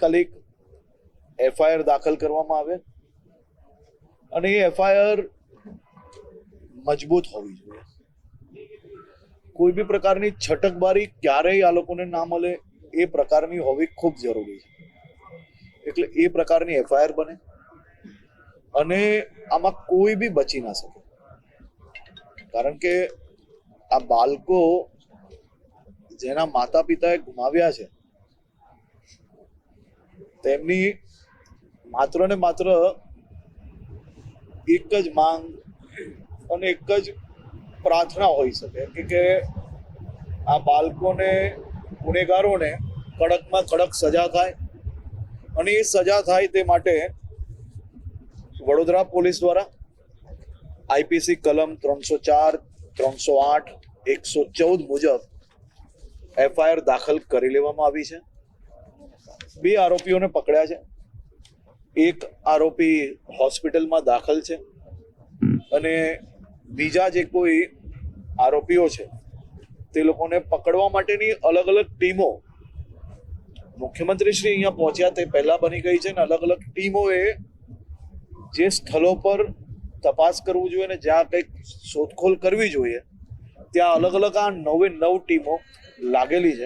તાત્કાલિક એફઆઈઆર દાખલ કરવામાં આવે અને એ એફઆઈઆર મજબૂત હોવી જોઈએ. કોઈ બી પ્રકારની છટકબારી ક્યારેય આ લોકોને ના મળે એ પ્રકારની હોવી ખૂબ જરૂરી છે. એટલે એ પ્રકારની એફઆઈઆર બને અને આમાં કોઈ બી બચી ના શકે. કારણ કે આ બાળકો જેના માતા પિતાએ ગુમાવ્યા છે તેમની માત્ર ને માત્ર એક જ માંગ અને એક જ પ્રાર્થના હોઈ શકે કે આ બાળકોને, ગુનેગારોને કડકમાં કડક સજા થાય અને એ સજા થાય તે માટે વડોદરા પોલીસ દ્વારા આઈપીસી કલમ 304, 308, 114 મુજબ એફઆઈઆર દાખલ કરી લેવામાં આવી છે. 2 આરોપીઓને પકડ્યા છે. એક આરોપી હોસ્પિટલમાં દાખલ છે અને બીજા જે કોઈ આરોપીઓ છે તે લોકોને પકડવા માટેની અલગ અલગ ટીમો મુખ્યમંત્રી શ્રી અહીંયા પહોંચ્યા તે પહેલા બની ગઈ છે અને અલગ અલગ ટીમોએ જે સ્થળો પર તપાસ કરવું જોઈએ અને જ્યાં કંઈક શોધખોળ કરવી જોઈએ ત્યાં અલગ અલગ આ 9 ટીમો લાગેલી છે.